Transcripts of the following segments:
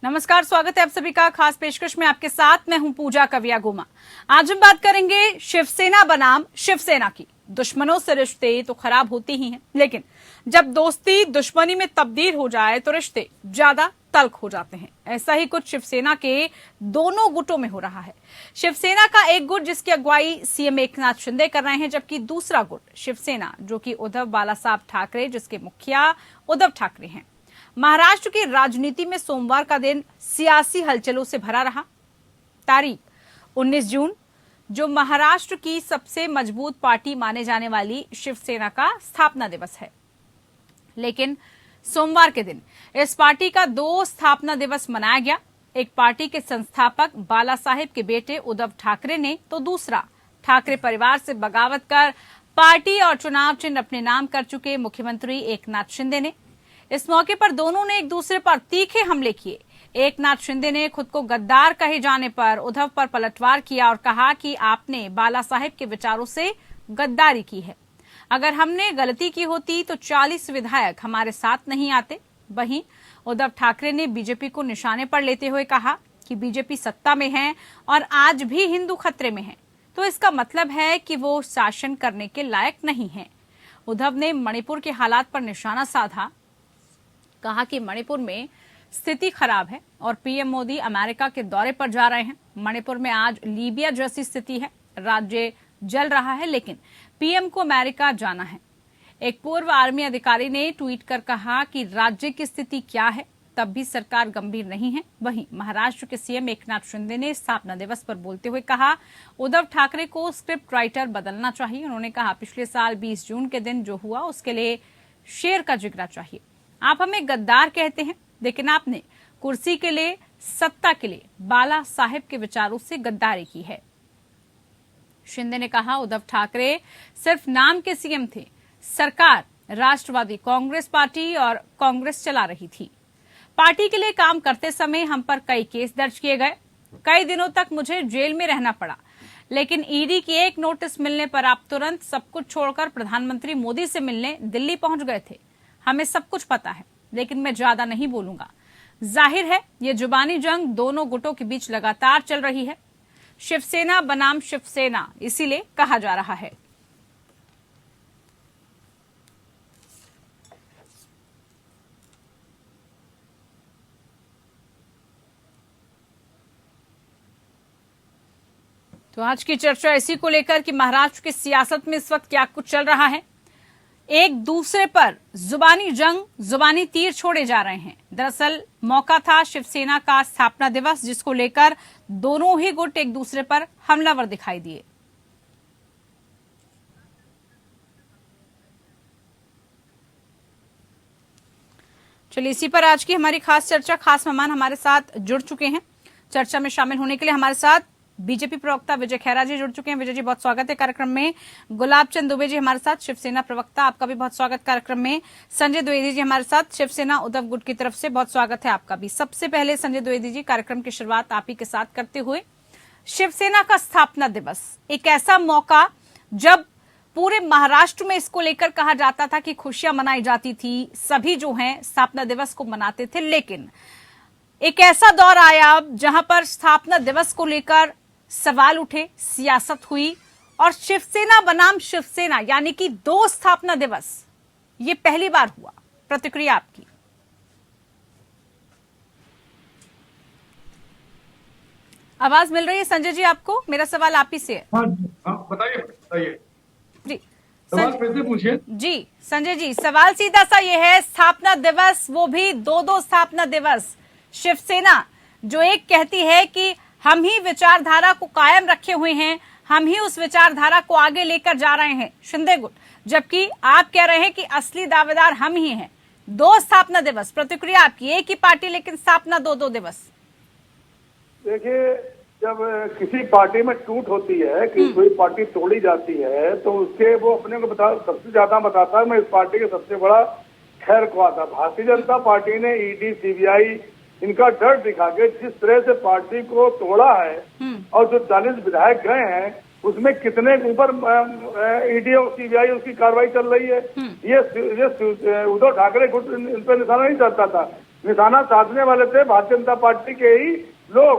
नमस्कार, स्वागत है आप सभी का खास पेशकश में। आपके साथ मैं हूं पूजा कविया गुमा। आज हम बात करेंगे शिवसेना बनाम शिवसेना की। दुश्मनों से रिश्ते तो खराब होते ही हैं, लेकिन जब दोस्ती दुश्मनी में तब्दील हो जाए तो रिश्ते ज्यादा तल्ख हो जाते हैं। ऐसा ही कुछ शिवसेना के दोनों गुटों में हो रहा है। शिवसेना का एक गुट जिसकी अगुवाई सीएम एकनाथ शिंदे कर रहे हैं, जबकि दूसरा गुट शिवसेना जो कि उद्धव बालासाहब ठाकरे जिसके मुखिया उद्धव ठाकरे हैं। महाराष्ट्र की राजनीति में सोमवार का दिन सियासी हलचलों से भरा रहा। तारीख 19 जून, जो महाराष्ट्र की सबसे मजबूत पार्टी माने जाने वाली शिवसेना का स्थापना दिवस है। लेकिन सोमवार के दिन इस पार्टी का 2 स्थापना दिवस मनाया गया। एक पार्टी के संस्थापक बाला साहेब के बेटे उद्धव ठाकरे ने, तो दूसरा ठाकरे परिवार से बगावत कर पार्टी और चुनाव चिन्ह अपने नाम कर चुके मुख्यमंत्री एकनाथ शिंदे ने। इस मौके पर दोनों ने एक दूसरे पर तीखे हमले किए। एकनाथ शिंदे ने खुद को गद्दार कहे जाने पर उद्धव पर पलटवार किया और कहा कि आपने बाला साहेब के विचारों से गद्दारी की है। अगर हमने गलती की होती तो 40 विधायक हमारे साथ नहीं आते। वहीं उद्धव ठाकरे ने बीजेपी को निशाने पर लेते हुए कहा कि बीजेपी सत्ता में है और आज भी हिंदू खतरे में है, तो इसका मतलब है कि वो शासन करने के लायक नहीं है। उद्धव ने मणिपुर के हालात पर निशाना साधा, कहा कि मणिपुर में स्थिति खराब है और पीएम मोदी अमेरिका के दौरे पर जा रहे हैं। मणिपुर में आज लीबिया जैसी स्थिति है, राज्य जल रहा है, लेकिन पीएम को अमेरिका जाना है। एक पूर्व आर्मी अधिकारी ने ट्वीट कर कहा कि राज्य की स्थिति क्या है, तब भी सरकार गंभीर नहीं है। वहीं महाराष्ट्र के सीएम एकनाथ शिंदे ने स्थापना दिवस पर बोलते हुए कहा, उद्धव ठाकरे को स्क्रिप्ट राइटर बदलना चाहिए। उन्होंने कहा, पिछले साल 20 जून के दिन जो हुआ उसके लिए शेर का जिगरा चाहिए। आप हमें गद्दार कहते हैं, लेकिन आपने कुर्सी के लिए, सत्ता के लिए बाला साहेब के विचारों से गद्दारी की है। शिंदे ने कहा, उद्धव ठाकरे सिर्फ नाम के सीएम थे, सरकार राष्ट्रवादी कांग्रेस पार्टी और कांग्रेस चला रही थी। पार्टी के लिए काम करते समय हम पर कई केस दर्ज किए गए, कई दिनों तक मुझे जेल में रहना पड़ा, लेकिन ईडी की एक नोटिस मिलने पर आप तुरंत सब कुछ छोड़कर प्रधानमंत्री मोदी से मिलने दिल्ली पहुंच गए थे। हमें सब कुछ पता है, लेकिन मैं ज्यादा नहीं बोलूंगा। जाहिर है ये जुबानी जंग दोनों गुटों के बीच लगातार चल रही है। शिवसेना बनाम शिवसेना इसीलिए कहा जा रहा है। तो आज की चर्चा इसी को लेकर कि महाराष्ट्र की सियासत में इस वक्त क्या कुछ चल रहा है। एक दूसरे पर जुबानी जंग, जुबानी तीर छोड़े जा रहे हैं। दरअसल मौका था शिवसेना का स्थापना दिवस, जिसको लेकर दोनों ही गुट एक दूसरे पर हमलावर दिखाई दिए। चलिए, इसी पर आज की हमारी खास चर्चा, खास मेहमान हमारे साथ जुड़ चुके हैं। चर्चा में शामिल होने के लिए हमारे साथ बीजेपी प्रवक्ता विजय खैरा जी जुड़ चुके हैं। विजय जी, बहुत स्वागत है कार्यक्रम में। गुलाब चंद दुबे जी हमारे साथ, शिवसेना प्रवक्ता, आपका भी बहुत स्वागत कार्यक्रम में। संजय द्विवेदी जी हमारे साथ, शिवसेना उद्धव गुट की तरफ से, बहुत स्वागत है आपका भी। सबसे पहले संजय द्विवेदी जी, कार्यक्रम की शुरुआत आप ही के साथ करते हुए, शिवसेना का स्थापना दिवस एक ऐसा मौका जब पूरे महाराष्ट्र में इसको लेकर कहा जाता था कि खुशियां मनाई जाती थी, सभी जो हैं स्थापना दिवस को मनाते थे, लेकिन एक ऐसा दौर आया जहां पर स्थापना दिवस को लेकर सवाल उठे, सियासत हुई और शिवसेना बनाम शिवसेना यानी कि 2 स्थापना दिवस, ये पहली बार हुआ। प्रतिक्रिया आपकी। आवाज मिल रही है संजय जी आपको? मेरा सवाल आप ही से है। बताइए जी, सवाल कैसे पूछिए जी संजय जी, सवाल सीधा सा ये है, स्थापना दिवस, वो भी 2 स्थापना दिवस। शिवसेना जो एक कहती है कि हम ही विचारधारा को कायम रखे हुए हैं, हम ही उस विचारधारा को आगे लेकर जा रहे हैं, शिंदे गुट, जबकि आप कह रहे हैं कि असली दावेदार हम ही हैं। 2 स्थापना दिवस, प्रतिक्रिया आपकी। एक ही पार्टी लेकिन स्थापना 2 दिवस। देखिए, जब किसी पार्टी में टूट होती है कि कोई पार्टी तोड़ी जाती है तो उसके वो अपने को सबसे ज्यादा बताता है मैं इस पार्टी का सबसे बड़ा खैर ख्वाह था। भारतीय जनता पार्टी ने ईडी, सीबीआई इनका डर दिखा के जिस तरह से पार्टी को तोड़ा है और जो 40 विधायक गए हैं उसमें कितने ऊपर ईडी और सीबीआई उसकी कार्रवाई चल रही है। ये उद्धव ठाकरे इन पर निशाना नहीं चलता था। निशाना साधने वाले थे भारतीय जनता पार्टी के ही लोग,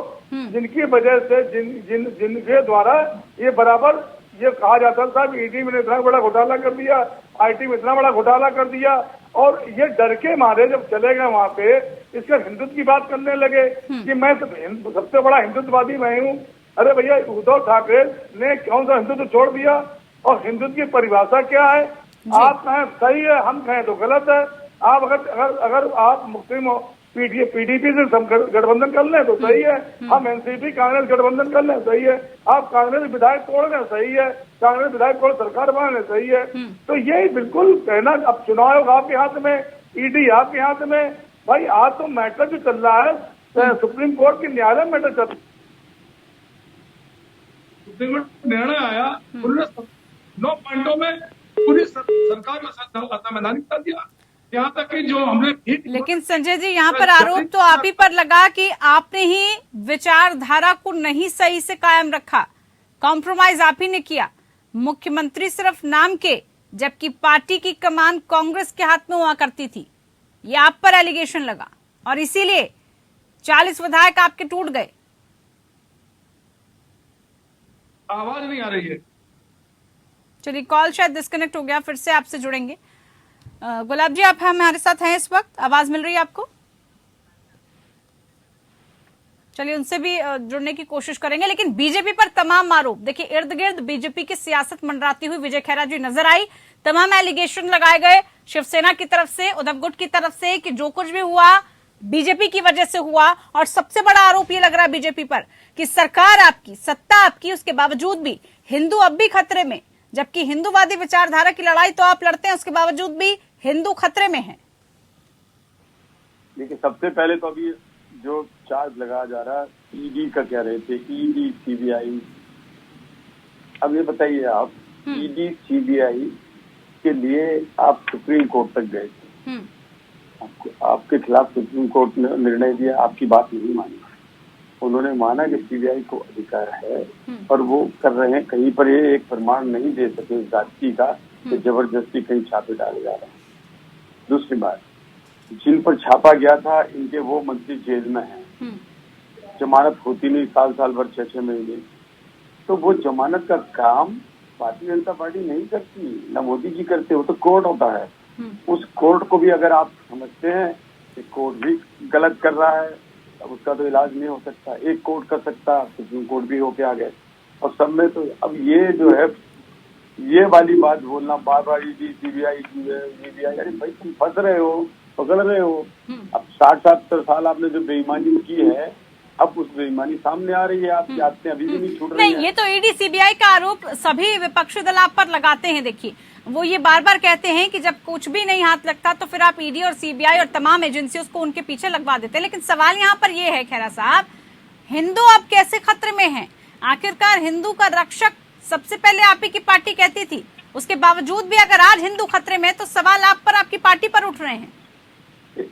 जिनकी वजह से जिनके द्वारा ये बराबर ये कहा जाता था ईडी में इतना बड़ा घोटाला कर दिया, आईटी में इतना बड़ा घोटाला कर दिया, और ये डर के मारे जब चले गए वहां पे इसके हिंदुत्व की बात करने लगे कि मैं सबसे बड़ा हिंदुत्ववादी मैं हूँ। अरे भैया, उद्धव ठाकरे ने कौन सा हिंदुत्व छोड़ दिया, और हिंदुत्व की परिभाषा क्या है? आप कहें सही है, हम कहें तो गलत है। आप अगर आप मुस्लिम पीडीपी से गठबंधन कर लें तो सही है, हम एनसीपी कांग्रेस गठबंधन कर लें सही है, आप कांग्रेस विधायक तोड़ लें सही है, कांग्रेस विधायक तोड़ सरकार बना लें सही है। तो ये बिल्कुल कहना, अब चुनाव आयोग आपके हाथ में, ईडी आपके हाथ में। भाई आज तो मैटर जो चल रहा है सुप्रीम कोर्ट की न्यायालय मैटर चल रहा है। सुप्रीम कोर्ट निर्णय आया, उन्होंने 9 पॉइंटों में पूरी सरकार को असंवैधानिक कर दिया, यहाँ तक कि जो हमने। लेकिन संजय जी, यहाँ पर आरोप तो आप ही पर लगा कि आपने ही विचारधारा को नहीं सही से कायम रखा, कॉम्प्रोमाइज आप ही ने किया, मुख्यमंत्री सिर्फ नाम के, जबकि पार्टी की कमान कांग्रेस के हाथ में हुआ करती थी। ये आप पर एलिगेशन लगा और इसीलिए 40 विधायक आपके टूट गए। आवाज नहीं आ रही है। चलिए, कॉल शायद डिस्कनेक्ट हो गया, फिर से आपसे जुड़ेंगे। गुलाब जी, आप हमारे साथ हैं इस वक्त, आवाज मिल रही है आपको? चलिए, उनसे भी जुड़ने की कोशिश करेंगे। लेकिन बीजेपी पर तमाम आरोप, देखिए इर्द गिर्द बीजेपी की सियासत मंडराती हुई विजय खैरा जी नजर आई। तमाम एलिगेशन लगाए गए शिवसेना की तरफ से, उद्धव गुट की तरफ से, कि जो कुछ भी हुआ बीजेपी की वजह से हुआ। और सबसे बड़ा आरोप ये लग रहा है बीजेपी पर कि सरकार आपकी, सत्ता आपकी, उसके बावजूद भी हिंदू अब भी खतरे में, जबकि हिंदूवादी विचारधारा की लड़ाई तो आप लड़ते हैं, उसके बावजूद भी हिंदू खतरे में है। देखिए, सबसे पहले तो अभी जो चार्ज लगाया जा रहा है ईडी का कह रहे थे, ईडी सीबीआई। अब ये बताइए आप, ईडी सीबीआई के लिए आप सुप्रीम कोर्ट तक गए थे, आपके खिलाफ सुप्रीम कोर्ट ने निर्णय दिया, आपकी बात नहीं मानी। उन्होंने माना कि सीबीआई को अधिकार है और वो कर रहे हैं। कहीं पर ये एक प्रमाण नहीं दे सके इस जाति का कि जबरदस्ती कहीं छापे डाले जा रहे हैं। दूसरी बात, जिन पर छापा गया था इनके वो मंत्री जेल में हैं, जमानत होती नहीं, साल भर 6-6 महीने। तो वो जमानत का काम भारतीय जनता पार्टी नहीं करती, न मोदी जी करते, वो तो कोर्ट होता है। उस कोर्ट को भी अगर आप समझते हैं कि कोर्ट भी गलत कर रहा है, अब उसका तो इलाज नहीं हो सकता। एक कोर्ट कर सकता, सुप्रीम कोर्ट भी होके आ गए, और सब में तो अब ये जो है, ये वाली बात बोलना बार बार ईडी सीबीआई, अरे भाई तुम फंस रहे हो, पकड़ रहे हो। अब 60-70 साल आपने जो बेईमानी की है, अब उस बेईमानी सामने आ रही है, आपकी आदतें अभी भी नहीं छूट रही हैं। नहीं, ये तो ईडी सीबीआई का आरोप सभी विपक्षी दल आप पर लगाते हैं। देखिए, वो ये बार बार कहते हैं कि जब कुछ भी नहीं हाथ लगता तो फिर आप ईडी और सीबीआई और तमाम एजेंसियों को उनके पीछे लगवा देते हैं। लेकिन सवाल यहाँ पर ये है खैरा साहब, हिंदू अब कैसे खतरे में हैं? आखिरकार हिंदू का रक्षक सबसे पहले आप ही की पार्टी कहती थी, उसके बावजूद भी अगर आज हिंदू खतरे में, तो सवाल आप पर, आपकी पार्टी पर उठ रहे हैं।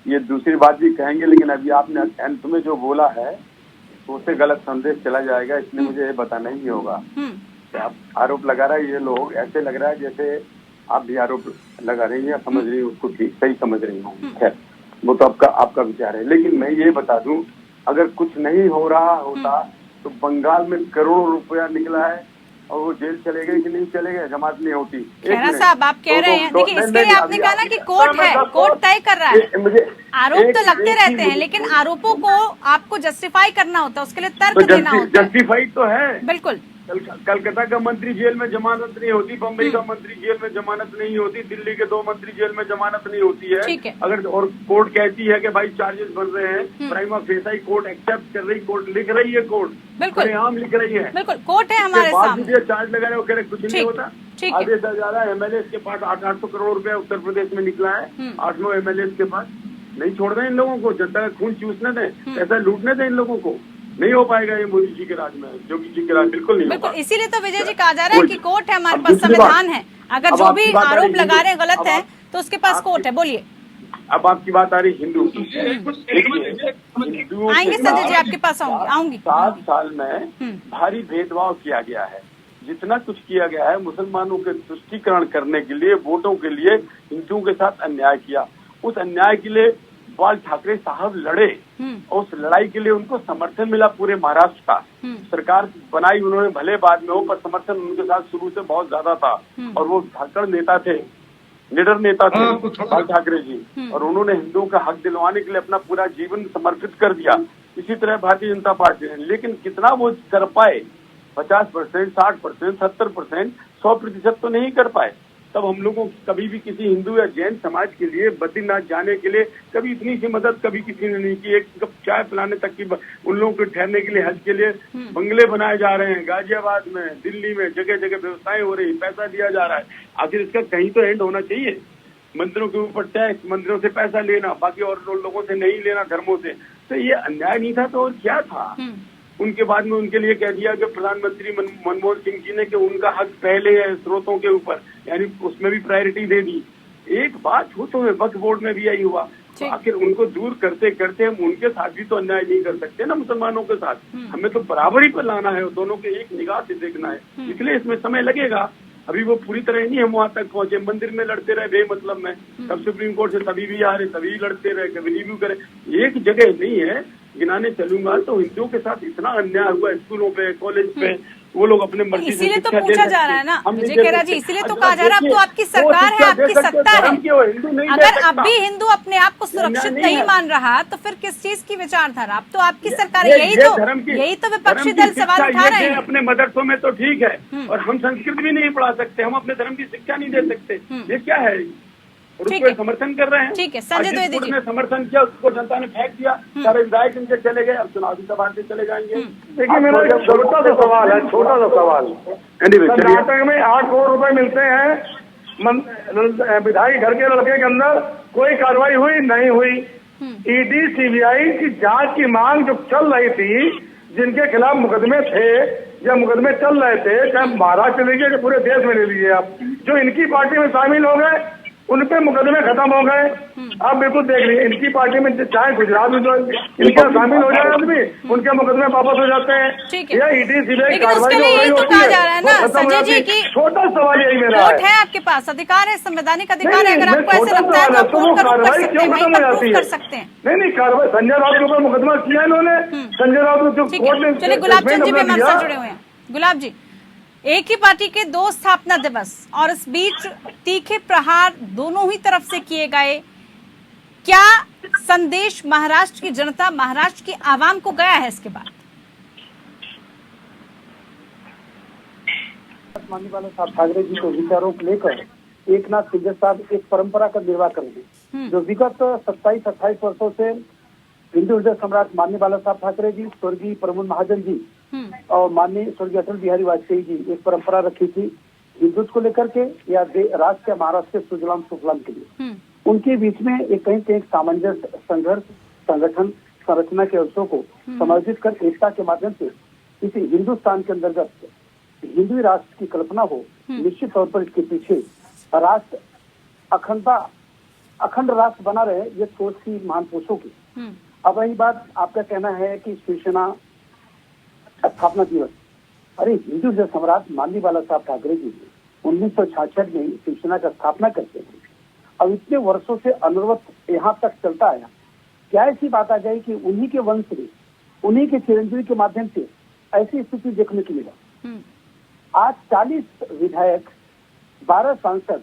ये दूसरी बात भी कहेंगे, लेकिन अभी आपने अंत में जो बोला है तो उससे गलत संदेश चला जाएगा, इसलिए मुझे ये बताना ही होगा। आप आरोप लगा रहे हैं, ये लोग ऐसे लग रहा है जैसे आप भी आरोप लगा रही हैं, समझ रही हूँ उसको, ठीक सही समझ रही हूँ, खैर वो तो आपका विचार है। लेकिन मैं ये बता दूं, अगर कुछ नहीं हो रहा होता तो बंगाल में करोड़ों रुपया निकला है और वो जेल चले गए कि नहीं चले गए, जमात नहीं होती। खैरा साहब, आप कह रहे हैं, देखिए इसके लिए आपने कहा ना कि कोर्ट है, कोर्ट तय कर रहा है। मुझे आरोप तो लगते रहते हैं, लेकिन आरोपों को आपको जस्टिफाई करना होता है, उसके लिए तर्क देना होता है। जस्टिफाई तो है, बिल्कुल। कलकत्ता का मंत्री जेल में जमानत नहीं होती, बम्बई का मंत्री जेल में जमानत नहीं होती, दिल्ली के 2 मंत्री जेल में जमानत नहीं होती है। ठीक है। अगर और कोर्ट कहती है कि भाई चार्जेस बन रहे हैं, प्राइमा फेसाई कोर्ट एक्सेप्ट कर रही, कोर्ट लिख रही है, कोर्ट बिल्कुल आम लिख रही है, बिल्कुल कोर्ट है हमारे सामने, चार्ज लगा रहे हो, कह रहे कुछ नहीं होता। आदेश आ जा रहा है, एमएलए के पास 800 करोड़ रुपया उत्तर प्रदेश में निकला है, 8-9 एमएलए के पास। नहीं छोड़ दें इन लोगों को, जनता का खून चूसने दें, पैसा लूटने दें इन लोगों को। नहीं हो पाएगा ये मोदी जी के राज में, योगी जी के राज बिल्कुल नहीं होगा। इसीलिए तो विजय जी कहा जा रहा है कि कोर्ट है हमारे पास, संविधान है, अगर जो भी आरोप लगा रहे हैं गलत है तो उसके पास कोर्ट है। बोलिए, अब आपकी बात आ रही हिंदू की। आएंगे संजय जी, आपके पास आऊंगी। 7 साल में भारी भेदभाव किया गया है, जितना कुछ किया गया है मुसलमानों के तुष्टीकरण करने के लिए, वोटों के लिए हिंदुओं के साथ अन्याय किया। उस अन्याय के लिए बाल ठाकरे साहब लड़े, और उस लड़ाई के लिए उनको समर्थन मिला पूरे महाराष्ट्र का। सरकार बनाई उन्होंने, भले बाद में हो, पर समर्थन उनके साथ शुरू से बहुत ज्यादा था। और वो धाकड़ नेता थे, निडर नेता थे बाल ठाकरे जी, और उन्होंने हिंदुओं का हक दिलवाने के लिए अपना पूरा जीवन समर्पित कर दिया। इसी तरह भारतीय जनता पार्टी ने, लेकिन कितना वो कर पाए, 50%, 60%, 70%, 100% तो नहीं कर पाए। तब हम लोगों कभी भी किसी हिंदू या जैन समाज के लिए बद्रीनाथ जाने के लिए कभी इतनी सी मदद कभी किसी ने नहीं की। एक कप चाय पिलाने तक की उन लोगों को ठहरने के लिए हज के लिए बंगले बनाए जा रहे हैं, गाजियाबाद में, दिल्ली में, जगह जगह व्यवस्थाएं हो रही, पैसा दिया जा रहा है। आखिर इसका कहीं तो एंड होना चाहिए। मंदिरों के ऊपर टैक्स, मंदिरों से पैसा लेना, बाकी और लोगों से नहीं लेना, धर्मों से, तो ये अन्याय नहीं था तो और क्या था। उनके बाद में उनके लिए कह दिया कि प्रधानमंत्री मनमोहन सिंह जी ने कि उनका हक पहले है स्रोतों के ऊपर, यानी उसमें भी प्रायोरिटी दे दी। एक बात हो तो वक्फ बोर्ड में भी यही हुआ। तो आखिर उनको दूर करते करते हम उनके साथ भी तो अन्याय नहीं कर सकते ना, मुसलमानों के साथ। हमें तो बराबरी पर लाना है, दोनों के एक निगाह से देखना है, इसलिए इसमें समय लगेगा। अभी वो पूरी तरह नहीं हम वहां तक पहुंचे। मंदिर में लड़ते रहे बेमतलब में, तब सुप्रीम कोर्ट से तभी भी आ रहे, तभी लड़ते रहे, कभी रिव्यू करे। एक जगह नहीं है, गिनाने चलूंगा तो हिंदुओं के साथ इतना अन्याय हुआ स्कूलों पे, कॉलेज पे, वो लोग अपने मर्जी से इसीलिए तो पूछा जा रहा है ना विजय खेरा जी, इसीलिए तो कहा जा रहा है अब तो आपकी सरकार है, आपकी सत्ता है। अगर अब भी हिंदू अपने आप को सुरक्षित नहीं मान रहा तो फिर किस चीज की विचारधारा? अब तो आपकी सरकार है, यही तो विपक्षी दल सवाल उठा रहे हैं। अपने मदरसों में तो ठीक है, और हम संस्कृत भी नहीं पढ़ा सकते, हम अपने धर्म की शिक्षा नहीं दे सकते, ये क्या है? उसको समर्थन कर रहे हैं। ठीक है, संजय द्विवेदी जी ने समर्थन किया, उसको जनता ने फेंक दिया, सारे विधायक इनके चले गए, अब चुनावी सभा से चले जाएंगे। देखिए मेरा छोटा सा सवाल है, छोटा सा सवाल। कर्नाटक में 8 करोड़ रुपए मिलते हैं विधायक घर के लड़के के अंदर, कोई कार्रवाई हुई नहीं हुई। ईडी सीबीआई की जांच की मांग जो चल रही थी, जिनके खिलाफ मुकदमे थे या मुकदमे चल रहे थे, चाहे महाराष्ट्र ले लीजिए, पूरे देश में ले लीजिए आप, जो इनकी पार्टी में शामिल हो गए उन पे मुकदमे खत्म हो गए। आप बिल्कुल देख लीजिए, इनकी पार्टी में चाहे गुजरात में जो इनका शामिल हो जाए आदमी, उनके मुकदमे वापस हो जाते हैं। या ईडी सीबीआई कार्रवाई हो रही होती है, संजय जी की छोटा सवाल यही मेरा वोट है, आपके पास अधिकार है, संवैधानिक अधिकार है, अगर आपको ऐसे लगता है तो आप कोर्ट का रुख कर सकते हैं, वहीं तक प्रूफ कर सकते हैं। नहीं कार्रवाई संजय राउत के ऊपर मुकदमा किया इन्होंने, संजय राउत जो कोर्ट ने। चलिए गुलाब चंद जी भी हमारे साथ जुड़े हुए हैं। गुलाब जी, एक ही पार्टी के 2 स्थापना दिवस और इस बीच तीखे प्रहार दोनों ही तरफ से किए गए, क्या संदेश महाराष्ट्र की जनता, महाराष्ट्र की आवाम को गया है इसके बाद? मानने वाले साहब ठाकरे जी के विचारों को लेकर एकनाथ शिंदे साहब एक परंपरा का निर्वाह करेंगे, जो विगत 27-28 वर्षों से हिंदू हृदय सम्राट मानने वाला साहब ठाकरे जी, स्वर्गीय प्रमोद महाजन जी और माननीय स्वर्गीय अटल बिहारी वाजपेयी जी एक परंपरा रखी थी हिंदुत्व को लेकर के या राष्ट्र या महाराष्ट्र के सुजलाम सुफलाम के लिए। उनके बीच में एक कहीं कहीं सामंजस्य, संघर्ष, संगठन, संरचना के अंशों को समायोजित कर एकता के माध्यम से इस हिंदुस्तान के अंतर्गत हिंदू राष्ट्र की कल्पना हो। निश्चित तौर पर इसके पीछे राष्ट्र अखंड राष्ट्र बना रहे, ये सोच थी महान पुरुषों की। अब वही बात आपका कहना है कि शिवसेना स्थापना दिवस, अरे हिंदू हृदय सम्राट मानने वाला साहब ठाकरे जी 1966 में शिवसेना का स्थापना करते हैं। अब इतने वर्षों से अनवरत यहाँ तक चलता आया, क्या ऐसी बात आ गई कि उन्हीं के वंश में, उन्हीं के चिरंजीवी के माध्यम से ऐसी स्थिति देखने को मिला। आज 40 विधायक, 12 सांसद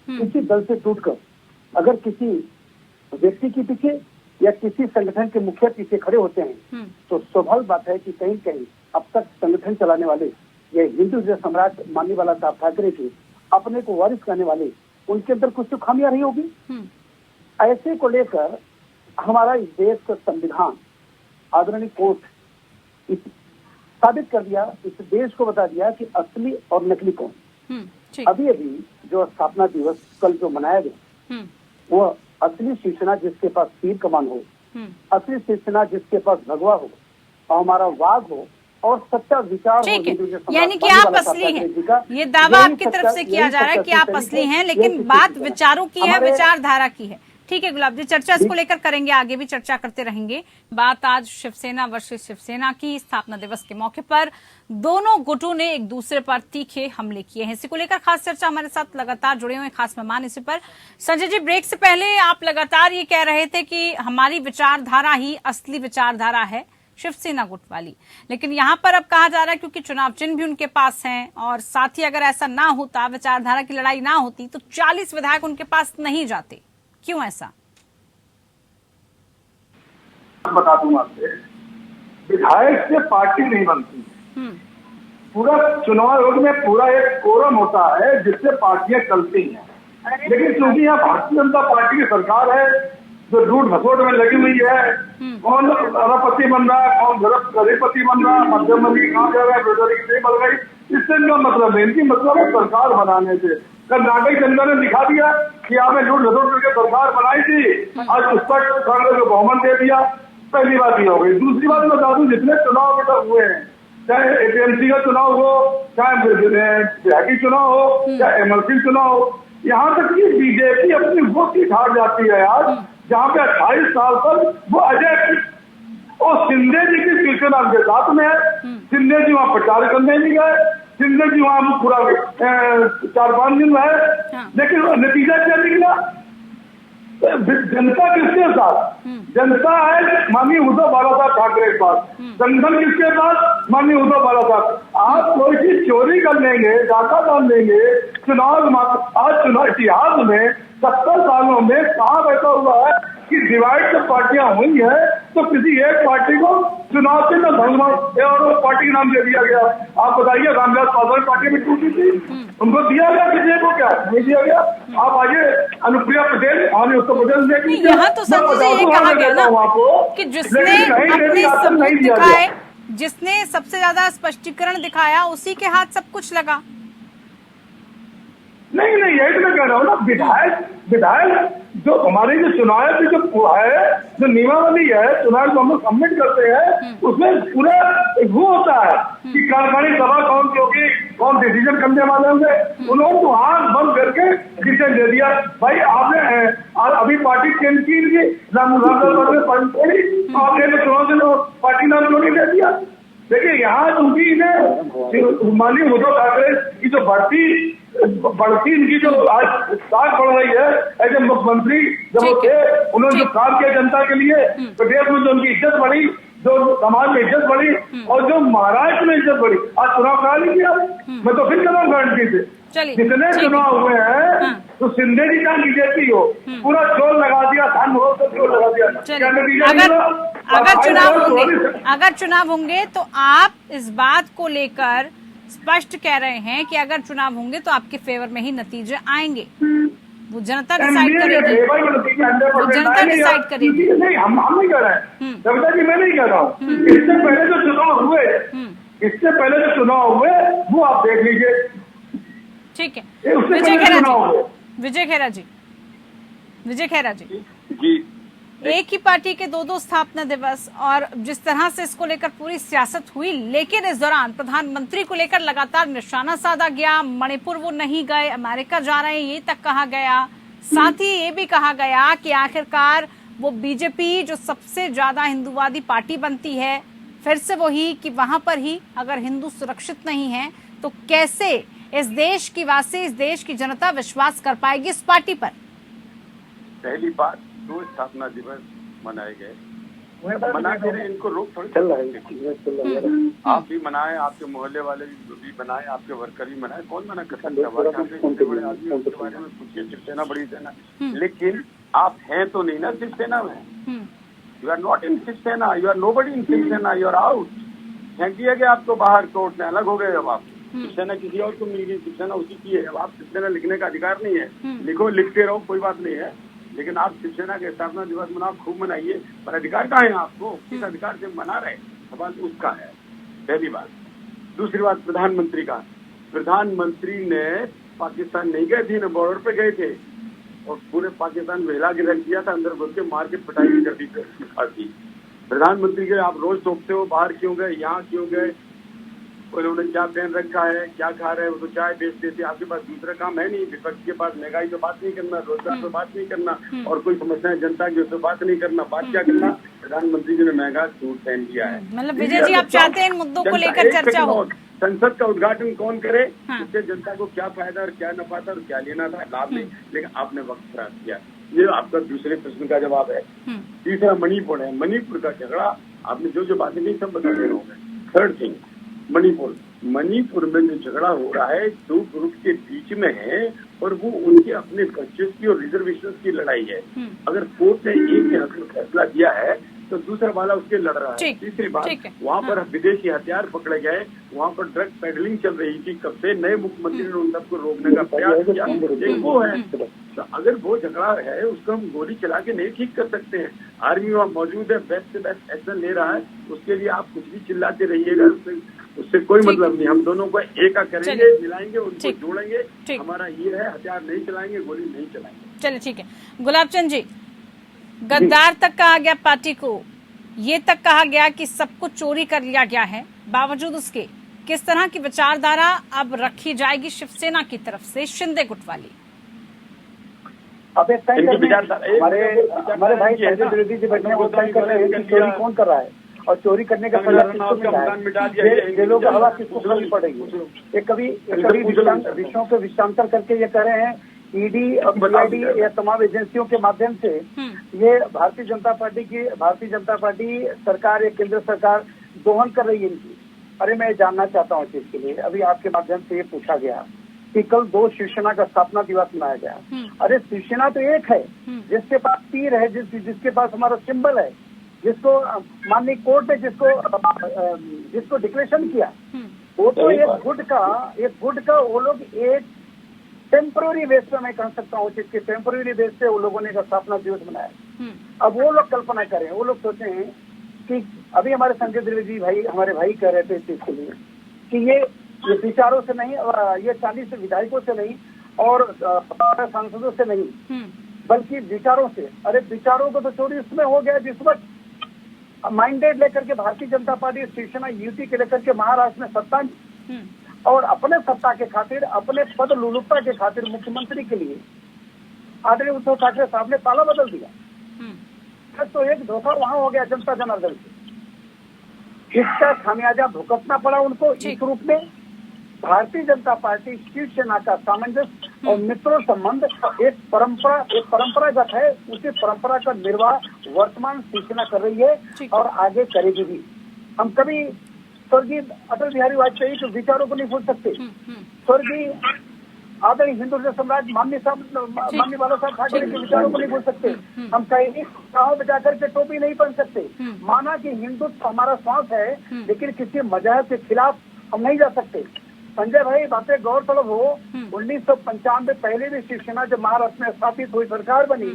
किसी दल से टूटकर अगर किसी व्यक्ति के पीछे या किसी संगठन के मुखिया पीछे खड़े होते हैं, तो स्वाभाविक बात है कि कहीं कहीं अब तक संगठन चलाने वाले ये हिंदू हृदय सम्राट मानने वाला साहब ठाकरे के अपने को वारिस करने वाले, उनके अंदर कुछ तो खामियां रही होगी। ऐसे को लेकर हमारा इस देश का संविधान, आदरणीय कोर्ट साबित कर दिया, इस देश को बता दिया कि असली और नकली कौन। अभी जो स्थापना दिवस कल जो मनाया गया, वो असली शिवसेना जिसके पास तीर कमान हो, असली शिवसेना जिसके पास भगवा हो और हमारा वाघ हो और सच्चा विचार हो, यानी कि आप असली हैं, ये दावा आपकी तरफ से किया जा रहा है कि आप असली हैं, लेकिन बात विचारों की है, विचारधारा की है। ठीक है गुलाब जी, चर्चा इसको लेकर करेंगे, आगे भी चर्चा करते रहेंगे। बात आज शिवसेना वर्सेस शिवसेना की। स्थापना दिवस के मौके पर दोनों गुटों ने एक दूसरे पर तीखे हमले किए हैं। इसी को लेकर खास चर्चा हमारे साथ लगातार जुड़े हुए खास मेहमान इसी पर। संजय जी, ब्रेक से पहले आप लगातार ये कह रहे थे कि हमारी विचारधारा ही असली विचारधारा है, शिवसेना गुट वाली, लेकिन यहाँ पर अब कहा जा रहा है क्योंकि चुनाव चिन्ह भी उनके पास हैं और साथ ही अगर ऐसा ना होता, विचारधारा की लड़ाई ना होती, तो 40 विधायक उनके पास नहीं जाते। क्यों ऐसा? बता दूं आपसे, विधायक से पार्टी नहीं बनती। पूरा चुनाव आयोग में पूरा एक कोरम होता है जिससे पार्टियां चलती हैं। लेकिन क्योंकि यहाँ भारतीय जनता पार्टी की सरकार है जो लूट भसोट में लगी हुई है, कौन अरबपति बन रहा है, कौन गरीबपति बन रहा है, मध्यम वर्गीय कहाँ जा रहा है, बेरोजगारी कितनी बढ़ गई, इससे इनका मतलब है, इनकी मतलब है सरकार बनाने से। कर्नाटक जनता ने दिखा दिया कि आपने लूट भसोट करके सरकार बनाई थी, आज उस पर कांग्रेस को बहुमत दे दिया। पहली बात ये हो गई। दूसरी बात मैं बता दूं, जितने चुनाव अभी तक हुए हैं, चाहे एपीएमसी का चुनाव हो, चाहे विधायकी चुनाव हो, चाहे एमएलसी चुनाव हो, यहाँ तक कि बीजेपी अपनी वो सीट हार जाती है आज जहाँ पे 28 साल तक वो अजय और शिंदे जी की शिवसेना के साथ में है। शिंदे जी वहाँ प्रचार करने नहीं गए, शिंदे जी वहाँ पूरा 4-5 दिन रहे, लेकिन नतीजा क्या निकला? जनता किसके साथ? जनता है माननीय उद्धव बालासाहब ठाकरे के पास, संगठन किसके पास? माननीय उद्धव बालासाहब। आप कोई चीज चोरी कर लेंगे, डाका डाल लेंगे, आज चुनाव इतिहास में 70 सालों में कहाँ बैठा हुआ है कि डिवाइड जब पार्टियां हुई है तो किसी एक पार्टी को चुनाव से न धर्म और वो पार्टी का नाम दे दिया गया। आप बताइए, रामविलास पासवान पार्टी में टूटी थी, उनको दिया गया किसी को? क्या नहीं दिया गया? आप आइए अनुप्रिया पटेल आने उसको बदल देंगे। यहाँ तो संजय जी ये कहा गया ना कि जिसने अपने सबूत दिखाए, जिसने सबसे ज्यादा स्पष्टीकरण दिखाया, उसी के हाथ सब कुछ लगा। नहीं यही तो मैं कह रहा हूँ ना, विधायक जो हमारी जो चुनाव की जो है, जो नियमावली है, चुनाव को हम लोग सबमिट करते हैं, उसमें पूरा वो होता है कि कार्यकारी सभा कौन सी होगी, कौन डिसीजन करने वाले होंगे। उन्होंने तो आंख बंद करके डिसीजन दे दिया। भाई आपने अभी पार्टी चेंज की, रामविलास पार्टी छोड़ी, आपने चुनाव से पार्टी नाम क्यों नहीं दे दिया? देखिए यहाँ चूंकि माननीय उद्धव ठाकरे की जो बढ़ती इनकी जो आज साख बढ़ रही है, ऐसे मुख्यमंत्री जब वो थे, उन्होंने जो काम किया जनता के लिए, प्रदेश में जो उनकी इज्जत बढ़ी, जो समाज में इज्जत बढ़ी और जो महाराष्ट्र में इज्जत बढ़ी, आज चुनाव करा लीजिए। मैं तो फिर करूँ गारंटी से, जितने चुनाव हुए हैं तो शिंदे जी का बीजेपी हो पूरा जोर लगा दिया, धान मोहर से जोर लगा दिया। अगर चुनाव होंगे तो आप इस बात को लेकर स्पष्ट कह रहे हैं कि अगर चुनाव होंगे तो आपके फेवर में ही नतीजे आएंगे, वो जनता डिसाइड करेगी, वो जनता डिसाइड करेगी। नहीं, हम नहीं कह रहे हैं कविता जी, मैं नहीं कह रहा हूँ। इससे पहले जो चुनाव हुए वो आप देख लीजिए। ठीक है, विजय खेरा जी, एक ही पार्टी के दो स्थापना दिवस और जिस तरह से इसको लेकर पूरी सियासत हुई, लेकिन इस दौरान प्रधानमंत्री को लेकर लगातार निशाना साधा गया। मणिपुर वो नहीं गए, अमेरिका जा रहे हैं ये तक कहा गया। साथ ही ये भी कहा गया कि आखिरकार वो बीजेपी जो सबसे ज्यादा हिंदूवादी पार्टी बनती है, फिर से वही कि वहां पर ही अगर हिंदू सुरक्षित नहीं है तो कैसे इस देश की वासी, इस देश की जनता विश्वास कर पाएगी इस पार्टी पर? पहली बात, 2 स्थापना दिवस मनाए गए, मना के इनको रोक थोड़ी चल रहा है। आप भी मनाए, आपके मोहल्ले वाले भी बनाए, आपके वर्कर भी मनाए, कौन मना कर सकता है? बड़े आदमी उनके बारे में पूछिए, शिवसेना बड़ी सेना, लेकिन आप हैं तो नहीं ना शिवसेना में। You are not in Shiv Sena, you are nobody in Shiv Sena, you are out. फेंक दिया गया आपको बाहर, कोर्ट में अलग हो गए। अब आप शिवसेना किसी और को मिल गई, शिवसेना उसी की है। अब आप शिवसेना लिखने का अधिकार नहीं है, लिखो, लिखते रहो, कोई बात नहीं है, लेकिन आप शिवसेना के स्थापना दिवस मनाओ, खूब मनाइए, पर अधिकार कहाँ है आपको? किस अधिकार से मना रहे? सवाल उसका है, पहली बात। दूसरी बात, प्रधानमंत्री ने पाकिस्तान नहीं गए थे ना, बॉर्डर पे गए थे और पूरे पाकिस्तान में हिला के रख दिया था, अंदर घुस के मार के पिटाई भी कर दी थी। प्रधानमंत्री के आप रोज टोकते हो, बाहर क्यों गए, यहाँ क्यों गए? उन्होंने क्या पहन रखा है, क्या खा रहे हैं, वो तो चाय बेच देते। आपके पास दूसरा काम है नहीं। विपक्ष के पास महंगाई पे बात नहीं करना, रोजगार पे बात नहीं करना, और कोई समस्याएं जनता की उस पर बात नहीं करना। बात क्या करना? प्रधानमंत्री जी ने महंगा सूट पहन लिया है। मतलब विजय जी, आप चाहते हैं इन मुद्दों को लेकर चर्चा हो? संसद का उद्घाटन कौन करे? इससे जनता को क्या फायदा और क्या नफा था और क्या लेना था, लाभ नहीं। लेकिन आपने वक्त खराब किया। ये आपका दूसरे प्रश्न का जवाब है। तीसरा मणिपुर है। मणिपुर का झगड़ा आपने जो बातें नहीं सब बता दे रहे होंगे। थर्ड थिंग, मणिपुर में जो झगड़ा हो रहा है 2 ग्रुप के बीच में है, और वो उनके अपने परचेज की और रिजर्वेशन की लड़ाई है। अगर कोर्ट ने एक के हक में फैसला दिया है तो दूसरा वाला उसके लड़ रहा है। तीसरी बात, वहाँ पर विदेशी हथियार पकड़े गए, वहाँ पर ड्रग पेडलिंग चल रही थी। कब से नए मुख्यमंत्री ने उन सबको रोकने का प्रयास किया। एक वो है, तो अगर वो झगड़ा है उसको हम गोली चला के नहीं ठीक कर सकते हैं। आर्मी वहाँ मौजूद है, बेस्ट से बेस्ट एक्शन ले रहा है। उसके लिए आप कुछ भी चिल्लाते रहिएगा, उससे कोई मतलब नहीं। हम दोनों को एका करेंगे, मिलाएंगे, उनको जोड़ेंगे। हमारा ये है, हथियार नहीं चलाएंगे, गोली नहीं चलाएंगे। चलिए ठीक है। गुलाब चंद जी, गद्दार तक कहा गया पार्टी को, ये तक कहा गया कि सब कुछ चोरी कर लिया गया है। बावजूद उसके किस तरह की विचारधारा अब रखी जाएगी शिवसेना की तरफ से, शिंदे गुट वाली? अब एक तय हमारे भाई संजय द्विवेदी जी बैठे हैं, वो तय कर रहे हैं कि चोरी कौन कर रहा है और चोरी करने का सजा किसको मिल रहा है, जेलों का हवा किसको करनी पड़ेगी। ये कभी विषयों के विषयांतर करके ये कह रहे हैं ईडी और सीआईडी या तमाम एजेंसियों के माध्यम से ये भारतीय जनता पार्टी सरकार या केंद्र सरकार दोहन कर रही है इनकी। अरे मैं जानना चाहता हूँ चीज के लिए, अभी आपके माध्यम से ये पूछा गया कि कल 2 शिवसेना का स्थापना दिवस मनाया गया। अरे शिवसेना तो एक है जिसके पास तीर है, जिसके पास हमारा सिंबल है, जिसको माननीय कोर्ट ने जिसको डिक्लेरेशन किया, वो तो एक गुट का वो लोग एक टेम्पररी बेस पे, मैं कह सकता हूँ जिसके टेम्पररी बेस पे वो लोगों ने स्थापना दिवस मनाया। अब वो लोग कल्पना करें, वो लोग सोचे हैं कि अभी हमारे संजय द्विवेदी भाई, हमारे भाई कह रहे थे इस चीज के लिए कि ये विचारों से नहीं, ये 40 विधायकों से नहीं और सांसदों से नहीं, बल्कि विचारों से। अरे विचारों को तो चोरी उसमें हो गया जिस वक्त माइंडेड लेकर के भारतीय जनता पार्टी शिवसेना युति के लेकर के महाराष्ट्र में सत्ता और अपने सत्ता के खातिर, अपने पद लुलुपता के खातिर मुख्यमंत्री के लिए आदरणीय उद्धव ठाकरे साहब ने ताला बदल दिया। तो एक धोखा वहां हो गया जनता जनार्दन से, इसका खामियाजा भुगतना पड़ा उनको। इस रूप में भारतीय जनता पार्टी शिवसेना का सामंजस्य और मित्रों संबंध एक परंपरागत है, उसी परंपरा का निर्वाह वर्तमान शिवसेना कर रही है और आगे करेगी भी। हम कभी स्वर्गीय अटल बिहारी वाजपेयी के विचारों को नहीं भूल सकते, स्वर्गीय आदरणीय हिंदू सम्राट माननीय बाला साहब ठाकरे के विचारों को नहीं भूल सकते। हम कहीं गाँव में जाकर के टोपी नहीं पहन सकते। माना कि हिंदुत्व हमारा श्वास है, लेकिन किसी मजहब के खिलाफ हम नहीं जा सकते। संजय भाई, बातें गौरतलब हो, 1995 पहले भी शिवसेना जब महाराष्ट्र में स्थापित हुई, सरकार बनी,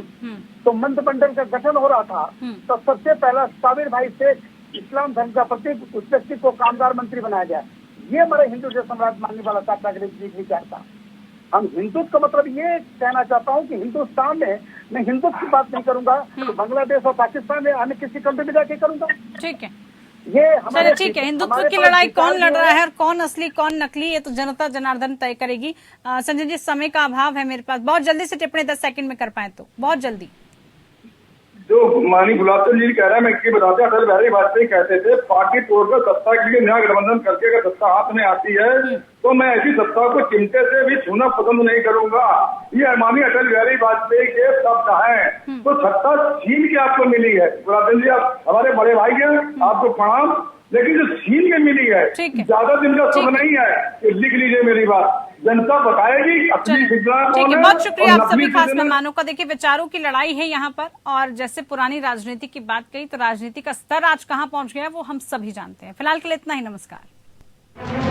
तो मंत्रिमंडल का गठन हो रहा था, तो सबसे पहला साबिर भाई शेख, इस्लाम धर्म का प्रतीक, उस व्यक्ति को कामगार मंत्री बनाया गया। ये हमारे हिंदू से सम्राट माननीय बाला साहब ठाकरे जी की विचार था। हम हिंदुत्व का मतलब ये कहना चाहता हूँ कि हिंदुस्तान में मैं हिंदुत्व की बात नहीं करूंगा, तो बांग्लादेश और पाकिस्तान में अन्य किसी कंट्री में जाके करूंगा। ठीक है, ये चलिए ठीक है। हिंदुत्व की लड़ाई कौन लड़ रहा है और कौन असली कौन नकली, ये तो जनता जनार्दन तय करेगी। संजय जी, समय का अभाव है मेरे पास, बहुत जल्दी से टिप्पणी 10 सेकंड में कर पाए तो बहुत जल्दी। जो माननीय गुलाब चंद जी कह रहे हैं, मैं इसकी बताते हैं, अटल बिहारी वाजपेयी कहते थे पार्टी तोड़कर सत्ता के लिए नया गठबंधन करके अगर सत्ता हाथ में आती है तो मैं ऐसी सत्ता को चिमटे से भी छूना पसंद नहीं करूंगा। ये माननीय अटल बिहारी वाजपेयी के शब्द हैं। तो सत्ता छीन के आपको मिली है गुलाब चंद जी, आप हमारे बड़े भाई हैं, आपको प्रणाम, लेकिन जो छीन के मिली है ज्यादा दिन का सुख नहीं है। लिख लीजिए मेरी बात, जनता बताएगी अपनी विचार। ठीक है, बहुत शुक्रिया आप सभी खास मेहमानों का। देखिए, विचारों की लड़ाई है यहाँ पर, और जैसे पुरानी राजनीति की बात कही तो राजनीति का स्तर आज कहाँ पहुंच गया वो हम सभी जानते हैं। फिलहाल के लिए इतना ही, नमस्कार।